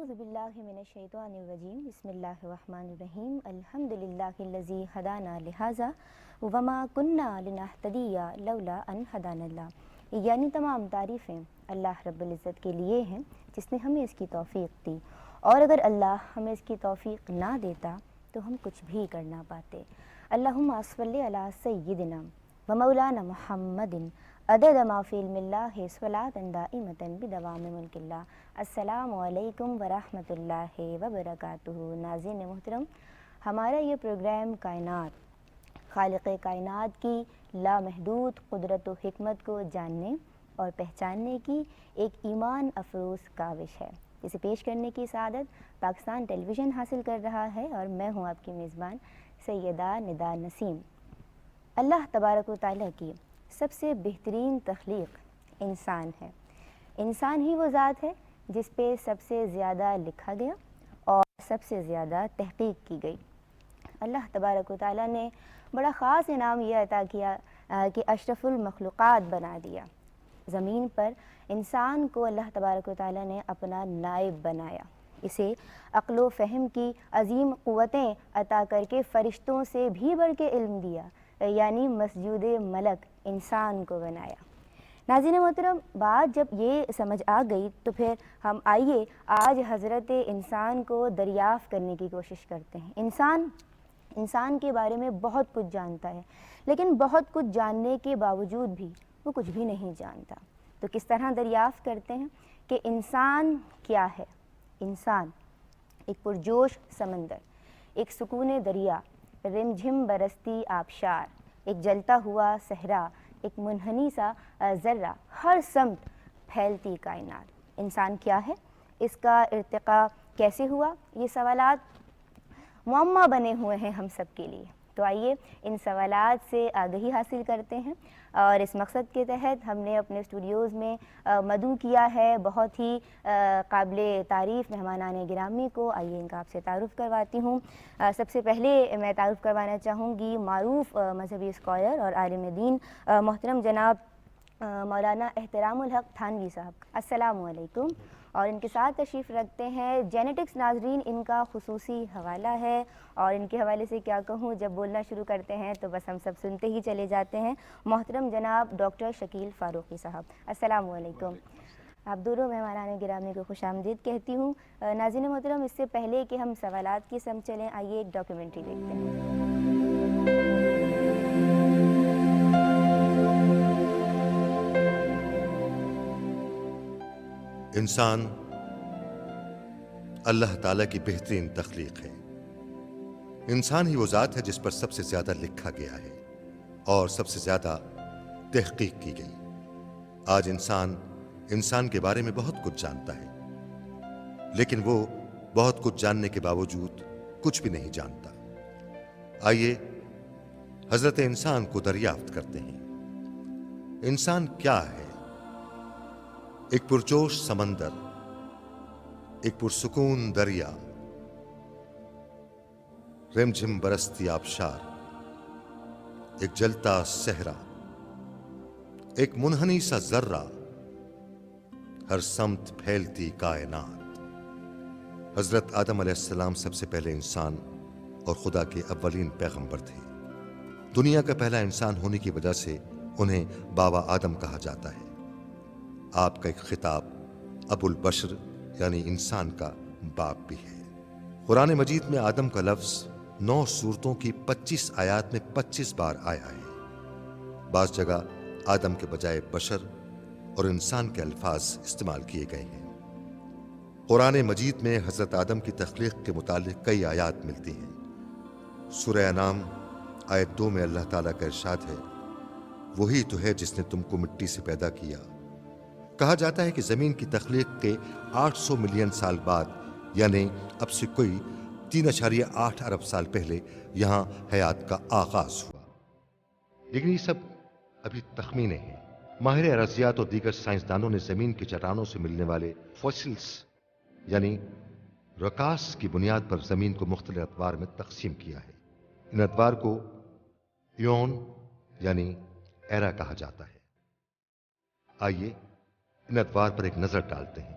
اعوذ باللہ من الشیطان الرجیم بسم اللہ الرحمن الرحیم الحمدللہ الذی ہدانا لہذا وما کننا لنہتدی لولا ان ہدانا اللہ، یعنی تمام تعریفیں اللہ رب العزت کے لیے ہیں جس نے ہمیں اس کی توفیق دی، اور اگر اللہ ہمیں اس کی توفیق نہ دیتا تو ہم کچھ بھی کر نہ پاتے۔ اللہم صلی علی سیدنا و مولانا محمد عدد ما فی علم اللہ صلاۃ دائمۃ بدوام ملک اللہ۔ السلام علیکم ورحمۃ اللہ وبرکاتہ۔ ناظرین محترم، ہمارا یہ پروگرام کائنات، خالق کائنات کی لامحدود قدرت و حکمت کو جاننے اور پہچاننے کی ایک ایمان افروز کاوش ہے، اسے پیش کرنے کی سعادت پاکستان ٹیلی ویژن حاصل کر رہا ہے، اور میں ہوں آپ کی میزبان سیدہ ندا نسیم۔ اللہ تبارک و تعالیٰ کی سب سے بہترین تخلیق انسان ہے۔ انسان ہی وہ ذات ہے جس پہ سب سے زیادہ لکھا گیا اور سب سے زیادہ تحقیق کی گئی۔ اللہ تبارک و تعالیٰ نے بڑا خاص انعام یہ عطا کیا کہ اشرف المخلوقات بنا دیا۔ زمین پر انسان کو اللہ تبارک و تعالیٰ نے اپنا نائب بنایا، اسے عقل و فہم کی عظیم قوتیں عطا کر کے فرشتوں سے بھی بڑھ کے علم دیا، یعنی مسجود ملک انسان کو بنایا۔ ناظرین محترم، بات جب یہ سمجھ آ گئی تو پھر ہم آئیے آج حضرت انسان کو دریافت کرنے کی کوشش کرتے ہیں۔ انسان کے بارے میں بہت کچھ جانتا ہے، لیکن بہت کچھ جاننے کے باوجود بھی وہ کچھ بھی نہیں جانتا۔ تو کس طرح دریافت کرتے ہیں کہ انسان کیا ہے؟ انسان ایک پرجوش سمندر، ایک سکون دریا، رم جھم برستی آبشار، ایک جلتا ہوا صحرا، ایک منحنی سا ذرہ، ہر سمت پھیلتی کائنات۔ انسان کیا ہے؟ اس کا ارتقاء کیسے ہوا؟ یہ سوالات معمہ بنے ہوئے ہیں ہم سب کے لیے۔ تو آئیے ان سوالات سے آگہی حاصل کرتے ہیں، اور اس مقصد کے تحت ہم نے اپنے اسٹوڈیوز میں مدعو کیا ہے بہت ہی قابل تعریف مہمانان گرامی کو۔ آئیے ان کا آپ سے تعارف کرواتی ہوں۔ سب سے پہلے میں تعارف کروانا چاہوں گی معروف مذہبی اسکالر اور عالم دین محترم جناب مولانا احترام الحق تھانوی صاحب، السلام علیکم۔ اور ان کے ساتھ تشریف رکھتے ہیں جینیٹکس۔ ناظرین، ان کا خصوصی حوالہ ہے، اور ان کے حوالے سے کیا کہوں، جب بولنا شروع کرتے ہیں تو بس ہم سب سنتے ہی چلے جاتے ہیں۔ محترم جناب ڈاکٹر شکیل فاروقی صاحب، السلام علیکم۔ آپ دونوں مہمانان گرامی کو خوش آمدید کہتی ہوں۔ ناظرین محترم، اس سے پہلے کہ ہم سوالات کی سمجھ چلیں، آئیے ایک ڈاکیومنٹری دیکھتے ہیں۔ انسان اللہ تعالیٰ کی بہترین تخلیق ہے۔ انسان ہی وہ ذات ہے جس پر سب سے زیادہ لکھا گیا ہے اور سب سے زیادہ تحقیق کی گئی۔ آج انسان کے بارے میں بہت کچھ جانتا ہے، لیکن وہ بہت کچھ جاننے کے باوجود کچھ بھی نہیں جانتا۔ آئیے حضرت انسان کو دریافت کرتے ہیں۔ انسان کیا ہے؟ ایک پرجوش سمندر، ایک پرسکون دریا، رم جھم برستی آبشار، ایک جلتا صحرا، ایک منحنی سا ذرہ، ہر سمت پھیلتی کائنات۔ حضرت آدم علیہ السلام سب سے پہلے انسان اور خدا کے اولین پیغمبر تھے۔ دنیا کا پہلا انسان ہونے کی وجہ سے انہیں بابا آدم کہا جاتا ہے۔ آپ کا ایک خطاب ابو البشر یعنی انسان کا باپ بھی ہے۔ قرآن مجید میں آدم کا لفظ 9 سورتوں کی 25 آیات میں 25 بار آیا ہے۔ بعض جگہ آدم کے بجائے بشر اور انسان کے الفاظ استعمال کیے گئے ہیں۔ قرآن مجید میں حضرت آدم کی تخلیق کے متعلق کئی آیات ملتی ہیں۔ سورہ انعام آیت 2 میں اللہ تعالیٰ کا ارشاد ہے، وہی تو ہے جس نے تم کو مٹی سے پیدا کیا۔ کہا جاتا ہے کہ زمین کی تخلیق کے 800 ملین سال بعد، یعنی اب سے کوئی 3.8 ارب سال پہلے یہاں حیات کا آغاز ہوا۔ لیکن یہ سب ابھی تخمینے ہیں۔ ماہر ارضیات اور دیگر سائنسدانوں نے زمین کی چٹانوں سے ملنے والے فوسلز یعنی رکاس کی بنیاد پر زمین کو مختلف ادوار میں تقسیم کیا ہے۔ ان ادوار کو ایون یعنی ایرا کہا جاتا ہے۔ آئیے ان ادوار پر ایک نظر ڈالتے ہیں۔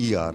ER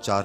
4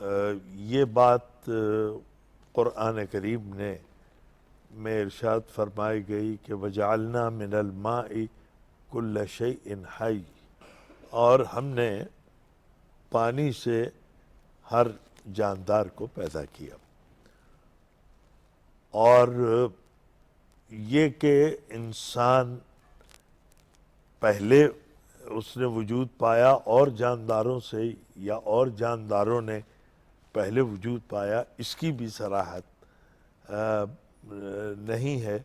یہ بات قرآن کریم میں ارشاد فرمائی گئی کہ وجعلنا من الماء کل شیء حی، اور ہم نے پانی سے ہر جاندار کو پیدا کیا. اور یہ کہ انسان پہلے اس نے وجود پایا اور جانداروں سے یا اور جانداروں نے پہلے وجود پایا، اس کی بھی صراحت نہیں ہے.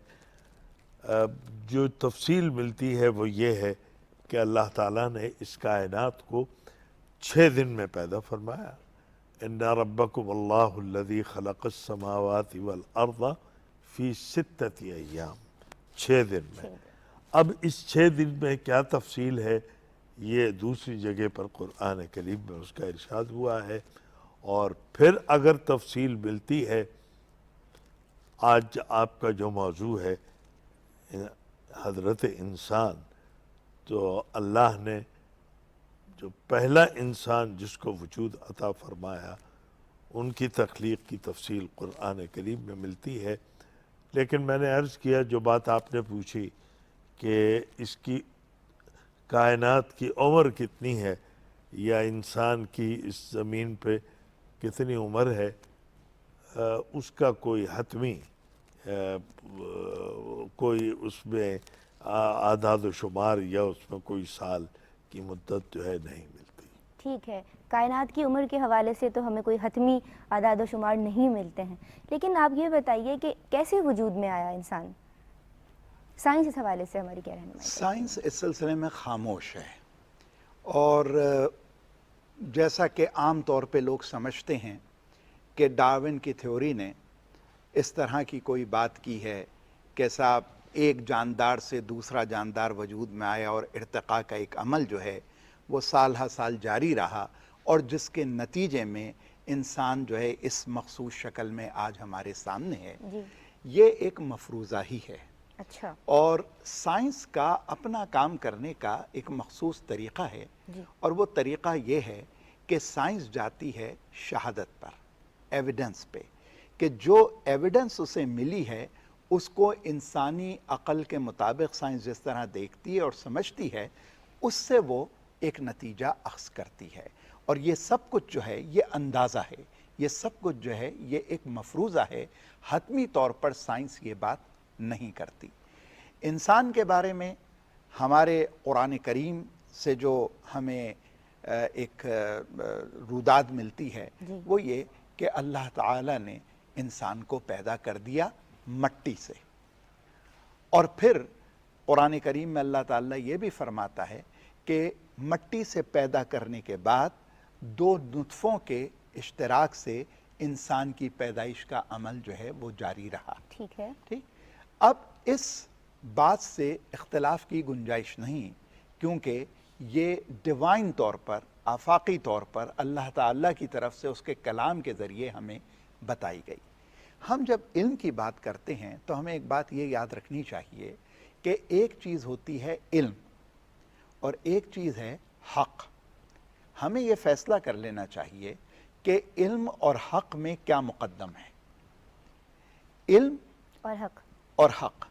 جو تفصیل ملتی ہے وہ یہ ہے کہ اللہ تعالیٰ نے اس کائنات کو 6 دن میں پیدا فرمایا. ان ربکم اللہ الذی خلق السماوات والارض فی 6 ایام، 6 دن میں. اب اس 6 دن میں کیا تفصیل ہے یہ دوسری جگہ پر قرآن کریم میں اس کا ارشاد ہوا ہے. اور پھر اگر تفصیل ملتی ہے، آج آپ کا جو موضوع ہے حضرت انسان، تو اللہ نے جو پہلا انسان جس کو وجود عطا فرمایا ان کی تخلیق کی تفصیل قرآن کریم میں ملتی ہے. لیکن میں نے عرض کیا جو بات آپ نے پوچھی کہ اس کی کائنات کی عمر کتنی ہے یا انسان کی اس زمین پہ کتنی عمر ہے، اس کا کوئی حتمی کوئی اس میں اعداد و شمار یا اس میں کوئی سال کی مدت جو ہے نہیں ملتی. ٹھیک ہے، کائنات کی عمر کے حوالے سے تو ہمیں کوئی حتمی اعداد و شمار نہیں ملتے ہیں، لیکن آپ یہ بتائیے کہ کیسے وجود میں آیا انسان؟ سائنس اس حوالے سے ہماری کیا رہنمائی؟ سائنس اس سلسلے میں خاموش ہے، اور جیسا کہ عام طور پہ لوگ سمجھتے ہیں کہ ڈارون کی تھیوری نے اس طرح کی کوئی بات کی ہے کہ صاحب ایک جاندار سے دوسرا جاندار وجود میں آیا اور ارتقاء کا ایک عمل جو ہے وہ سال ہر سال جاری رہا، اور جس کے نتیجے میں انسان جو ہے اس مخصوص شکل میں آج ہمارے سامنے ہے. یہ ایک مفروضہ ہی ہے. اچھا. اور سائنس کا اپنا کام کرنے کا ایک مخصوص طریقہ ہے، اور وہ طریقہ یہ ہے کہ سائنس جاتی ہے شہادت پر، ایویڈنس پہ، کہ جو ایویڈنس اسے ملی ہے اس کو انسانی عقل کے مطابق سائنس جس طرح دیکھتی ہے اور سمجھتی ہے اس سے وہ ایک نتیجہ اخذ کرتی ہے. اور یہ سب کچھ جو ہے یہ اندازہ ہے، یہ سب کچھ جو ہے یہ ایک مفروضہ ہے. حتمی طور پر سائنس یہ بات نہیں کرتی. انسان کے بارے میں ہمارے قرآن کریم سے جو ہمیں ایک روداد ملتی ہے وہ یہ کہ اللہ تعالیٰ نے انسان کو پیدا کر دیا مٹی سے، اور پھر قرآن کریم میں اللہ تعالیٰ یہ بھی فرماتا ہے کہ مٹی سے پیدا کرنے کے بعد 2 نطفوں کے اشتراک سے انسان کی پیدائش کا عمل جو ہے وہ جاری رہا. ٹھیک ہے. ٹھیک. اب اس بات سے اختلاف کی گنجائش نہیں، کیونکہ یہ ڈیوائن طور پر، آفاقی طور پر اللہ تعالیٰ کی طرف سے اس کے کلام کے ذریعے ہمیں بتائی گئی. ہم جب علم کی بات کرتے ہیں تو ہمیں ایک بات یہ یاد رکھنی چاہیے کہ ایک چیز ہوتی ہے علم اور ایک چیز ہے حق. ہمیں یہ فیصلہ کر لینا چاہیے کہ علم اور حق میں کیا مقدم ہے. علم اور حق. اور حق.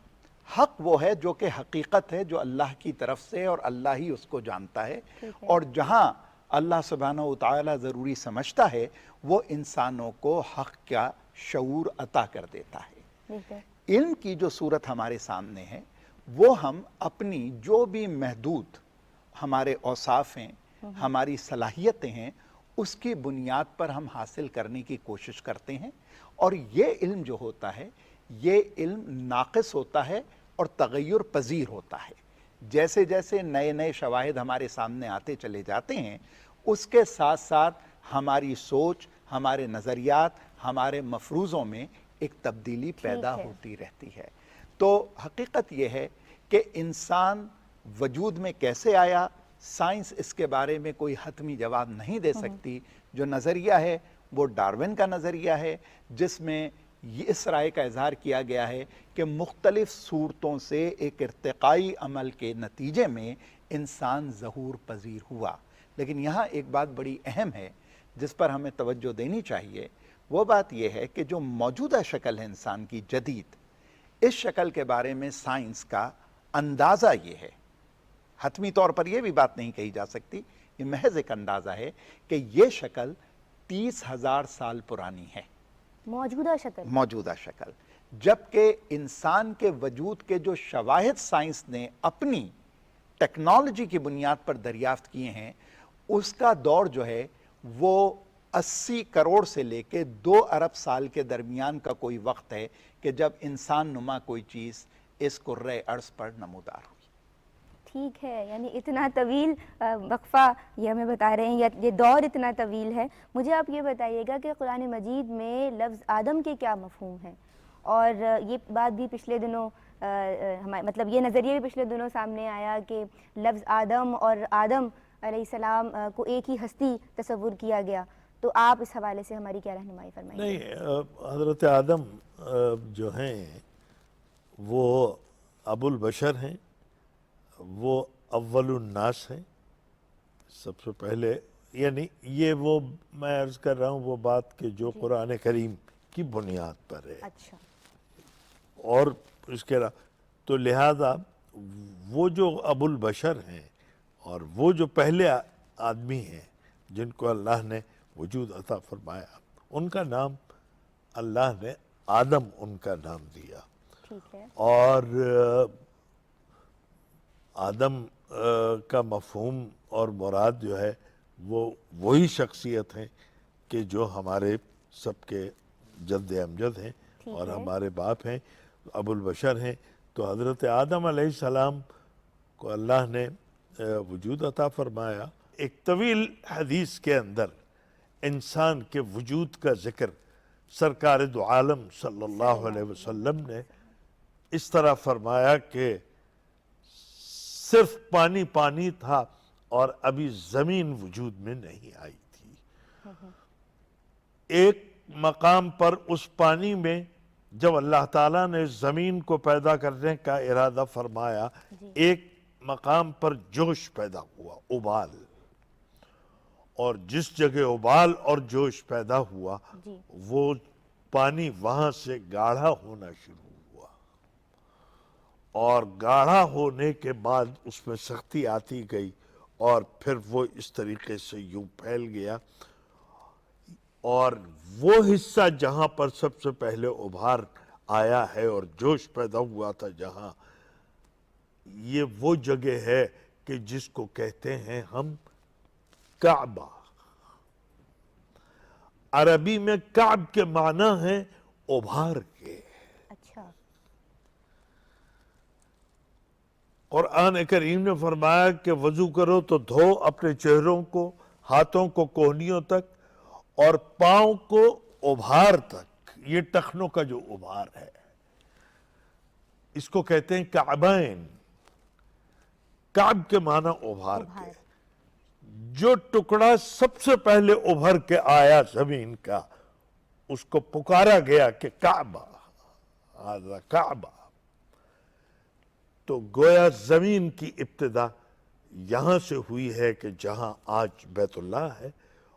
حق وہ ہے جو کہ حقیقت ہے، جو اللہ کی طرف سے، اور اللہ ہی اس کو جانتا ہے. اور جہاں اللہ سبحانہ و تعالی ضروری سمجھتا ہے وہ انسانوں کو حق کا شعور عطا کر دیتا ہے. علم کی جو صورت ہمارے سامنے ہے وہ ہم اپنی جو بھی محدود ہمارے اوصاف ہیں، ہماری صلاحیتیں ہیں، اس کی بنیاد پر ہم حاصل کرنے کی کوشش کرتے ہیں. اور یہ علم جو ہوتا ہے یہ علم ناقص ہوتا ہے اور تغیر پذیر ہوتا ہے. جیسے جیسے نئے نئے شواہد ہمارے سامنے آتے چلے جاتے ہیں اس کے ساتھ ساتھ ہماری سوچ، ہمارے نظریات، ہمارے مفروضوں میں ایک تبدیلی پیدا ہوتی رہتی ہے. تو حقیقت یہ ہے کہ انسان وجود میں کیسے آیا، سائنس اس کے بارے میں کوئی حتمی جواب نہیں دے سکتی. جو نظریہ ہے وہ ڈارون کا نظریہ ہے، جس میں یہ اس رائے کا اظہار کیا گیا ہے کہ مختلف صورتوں سے ایک ارتقائی عمل کے نتیجے میں انسان ظہور پذیر ہوا. لیکن یہاں ایک بات بڑی اہم ہے جس پر ہمیں توجہ دینی چاہیے وہ بات یہ ہے کہ جو موجودہ شکل ہے انسان کی جدید، اس شکل کے بارے میں سائنس کا اندازہ یہ ہے، حتمی طور پر یہ بھی بات نہیں کہی جا سکتی، یہ محض ایک اندازہ ہے کہ یہ شکل 30,000 سال پرانی ہے، موجودہ شکل، جبکہ انسان کے وجود کے جو شواہد سائنس نے اپنی ٹیکنالوجی کی بنیاد پر دریافت کیے ہیں، اس کا دور جو ہے وہ 80 کروڑ سے لے کے 2 ارب سال کے درمیان کا کوئی وقت ہے کہ جب انسان نما کوئی چیز اس کرۂ ارض پر نمودار ہوئی۔ ٹھیک ہے، یعنی اتنا طویل وقفہ یہ ہمیں بتا رہے ہیں، یہ دور اتنا طویل ہے۔ مجھے آپ یہ بتائیے گا کہ قرآن مجید میں لفظ آدم کے کیا مفہوم ہیں، اور یہ بات بھی پچھلے دنوں مطلب یہ نظریہ بھی پچھلے دنوں سامنے آیا کہ لفظ آدم اور آدم علیہ السلام کو ایک ہی ہستی تصور کیا گیا، تو آپ اس حوالے سے ہماری کیا رہنمائی فرمائیں گے؟ نہیں، حضرت آدم جو ہیں وہ ابو البشر ہیں، وہ اول الناس ہیں، سب سے پہلے، یعنی یہ وہ میں عرض کر رہا ہوں وہ بات کہ جو قرآن کریم کی بنیاد پر ہے۔ اچھا، اور اس کے تو لہذا وہ جو ابو البشر ہیں اور وہ جو پہلے آدمی ہیں جن کو اللہ نے وجود عطا فرمایا، ان کا نام اللہ نے آدم ان کا نام دیا۔ ٹھیک ہے، اور آدم کا مفہوم اور مراد جو ہے وہ وہی شخصیت ہیں کہ جو ہمارے سب کے جد امجد ہیں اور ہمارے باپ ہیں، ابو البشر ہیں۔ تو حضرت آدم علیہ السلام کو اللہ نے وجود عطا فرمایا۔ ایک طویل حدیث کے اندر انسان کے وجود کا ذکر سرکار دو عالم صلی اللہ علیہ وسلم نے اس طرح فرمایا کہ صرف پانی پانی تھا اور ابھی زمین وجود میں نہیں آئی تھی۔ ایک مقام پر اس پانی میں جب اللہ تعالیٰ نے زمین کو پیدا کرنے کا ارادہ فرمایا، ایک مقام پر جوش پیدا ہوا، ابال، اور جس جگہ ابال اور جوش پیدا ہوا وہ پانی وہاں سے گاڑھا ہونا شروع ہوا، اور گاڑھا ہونے کے بعد اس میں سختی آتی گئی، اور پھر وہ اس طریقے سے یوں پھیل گیا، اور وہ حصہ جہاں پر سب سے پہلے ابھار آیا ہے اور جوش پیدا ہوا تھا، جہاں یہ وہ جگہ ہے کہ جس کو کہتے ہیں ہم کعبہ۔ عربی میں کعب کے معنی ہیں ابھار کے۔ اچھا، قرآن کریم نے فرمایا کہ وضو کرو تو دھو اپنے چہروں کو، ہاتھوں کو کوہنیوں تک اور پاؤں کو ابھار تک، یہ ٹخنوں کا جو ابھار ہے اس کو کہتے ہیں کعبین۔ کعب کے معنی ابھار کے۔ جو ٹکڑا سب سے پہلے ابھر کے آیا زمین کا، اس کو پکارا گیا کہ کعبہ، ھذا کعبہ۔ تو گویا زمین کی ابتدا یہاں سے ہوئی ہے کہ جہاں آج بیت اللہ ہے،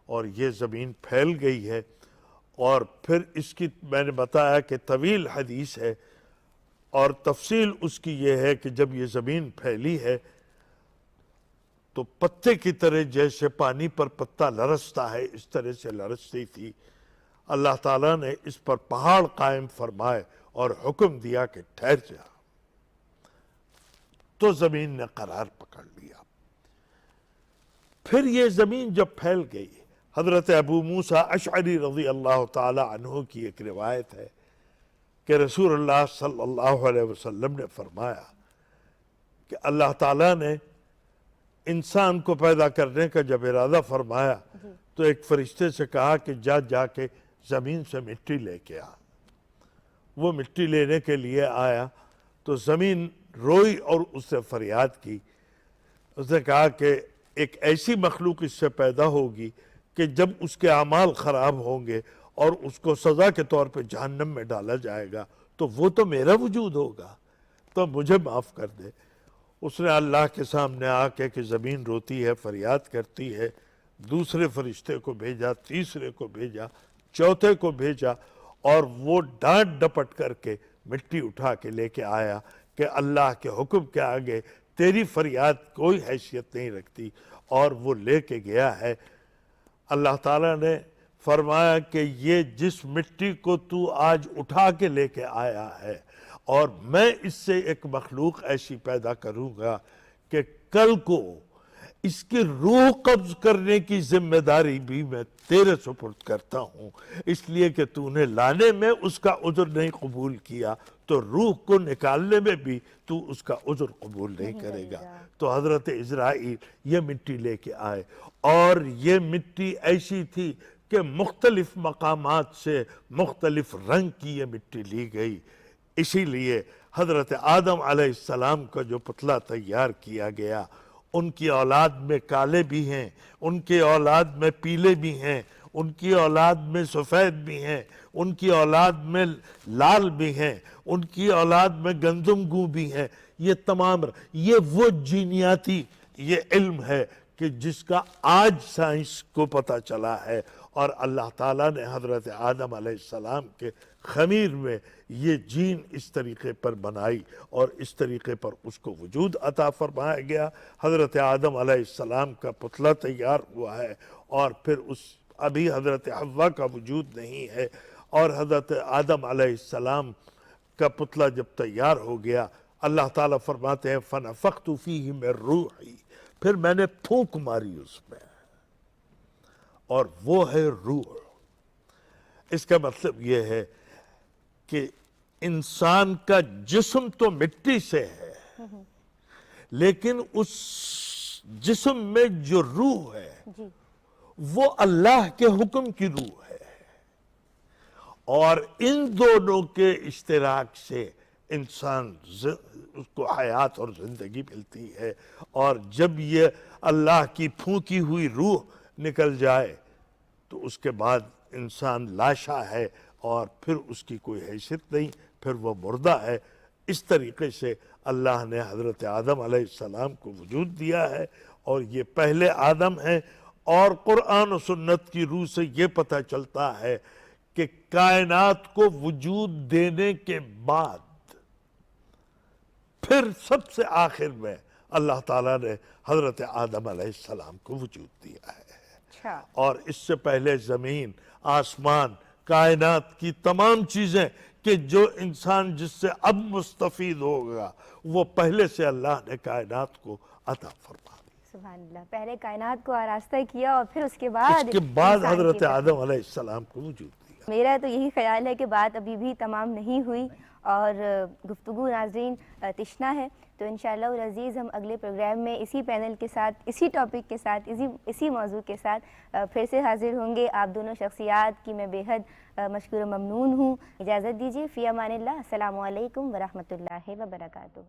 اور یہ زمین پھیل گئی ہے، اور پھر اس کی میں نے بتایا کہ طویل حدیث ہے، اور تفصیل اس کی یہ ہے کہ جب یہ زمین پھیلی ہے تو پتے کی طرح جیسے پانی پر پتا لرزتا ہے اس طرح سے لرزتی تھی۔ اللہ تعالیٰ نے اس پر پہاڑ قائم فرمائے اور حکم دیا کہ ٹھہر جا، تو زمین نے قرار پکڑ لیا۔ پھر یہ زمین جب پھیل گئی، حضرت ابو موسیٰ اشعری رضی اللہ تعالی عنہ کی ایک روایت ہے کہ رسول اللہ صلی اللہ علیہ وسلم نے فرمایا کہ اللہ تعالیٰ نے انسان کو پیدا کرنے کا جب ارادہ فرمایا تو ایک فرشتے سے کہا کہ جا کے زمین سے مٹی لے کے آ۔ وہ مٹی لینے کے لیے آیا تو زمین روئی اور اس نے فریاد کی۔ اس نے کہا کہ ایک ایسی مخلوق اس سے پیدا ہوگی کہ جب اس کے اعمال خراب ہوں گے اور اس کو سزا کے طور پہ جہنم میں ڈالا جائے گا تو وہ تو میرا وجود ہوگا، تو مجھے معاف کر دے۔ اس نے اللہ کے سامنے آ کے کہ زمین روتی ہے، فریاد کرتی ہے، دوسرے فرشتے کو بھیجا، تیسرے کو بھیجا، چوتھے کو بھیجا، اور وہ ڈانٹ ڈپٹ کر کے مٹی اٹھا کے لے کے آیا کہ اللہ کے حکم کے آگے تیری فریاد کوئی حیثیت نہیں رکھتی، اور وہ لے کے گیا ہے۔ اللہ تعالیٰ نے فرمایا کہ یہ جس مٹی کو تو آج اٹھا کے لے کے آیا ہے، اور میں اس سے ایک مخلوق ایسی پیدا کروں گا کہ کل کو اس کی روح قبض کرنے کی ذمہ داری بھی میں تیرے سپرد کرتا ہوں، اس لیے کہ تو نے لانے میں اس کا عذر نہیں قبول کیا، تو روح کو نکالنے میں بھی تو اس کا عذر قبول نہیں کرے گا۔ تو حضرت عزرائیل یہ مٹی لے کے آئے، اور یہ مٹی ایسی تھی کہ مختلف مقامات سے مختلف رنگ کی یہ مٹی لی گئی۔ اسی لیے حضرت آدم علیہ السلام کا جو پتلا تیار کیا گیا، ان کی اولاد میں کالے بھی ہیں، ان کی اولاد میں پیلے بھی ہیں، ان کی اولاد میں سفید بھی ہیں، ان کی اولاد میں لال بھی ہیں، ان کی اولاد میں گندم گو بھی ہیں۔ یہ تمام یہ وہ جینیاتی یہ علم ہے کہ جس کا آج سائنس کو پتہ چلا ہے، اور اللہ تعالیٰ نے حضرت آدم علیہ السلام کے خمیر میں یہ جین اس طریقے پر بنائی، اور اس طریقے پر اس کو وجود عطا فرمایا گیا۔ حضرت آدم علیہ السلام کا پتلا تیار ہوا ہے، اور پھر ابھی حضرت حوا کا وجود نہیں ہے، اور حضرت آدم علیہ السلام کا پتلا جب تیار ہو گیا، اللہ تعالیٰ فرماتے ہیں فَنَفَخْتُ فِيهِ مِن رُوحِي، پھر میں نے پھونک ماری اس میں، اور وہ ہے روح۔ اس کا مطلب یہ ہے کہ انسان کا جسم تو مٹی سے ہے، لیکن اس جسم میں جو روح ہے وہ اللہ کے حکم کی روح ہے، اور ان دونوں کے اشتراک سے انسان اس کو حیات اور زندگی ملتی ہے۔ اور جب یہ اللہ کی پھونکی ہوئی روح نکل جائے تو اس کے بعد انسان لاشا ہے، اور پھر اس کی کوئی حیثیت نہیں، پھر وہ مردہ ہے۔ اس طریقے سے اللہ نے حضرت آدم علیہ السلام کو وجود دیا ہے، اور یہ پہلے آدم ہیں۔ اور قرآن و سنت کی روح سے یہ پتہ چلتا ہے کہ کائنات کو وجود دینے کے بعد پھر سب سے آخر میں اللہ تعالیٰ نے حضرت آدم علیہ السلام کو وجود دیا ہے، اور اس سے پہلے زمین، آسمان، کائنات کی تمام چیزیں کہ جو انسان جس سے اب مستفید ہوگا، وہ پہلے سے اللہ نے کائنات کو عطا فرما دی۔ سبحان اللہ، پہلے کائنات کو آراستہ کیا، اور پھر اس کے بعد حضرت آدم علیہ السلام کو وجود دیا۔ میرا تو یہی خیال ہے کہ بات ابھی بھی تمام نہیں ہوئی، اور گفتگو ناظرین تشنا ہے، تو انشاءاللہ العزیز ہم اگلے پروگرام میں اسی پینل کے ساتھ، اسی ٹاپک کے ساتھ، اسی موضوع کے ساتھ پھر سے حاضر ہوں گے۔ آپ دونوں شخصیات کی میں بے حد مشکور و ممنون ہوں۔ اجازت دیجیے، فی امان اللہ، السلام علیکم ورحمۃ اللہ وبرکاتہ۔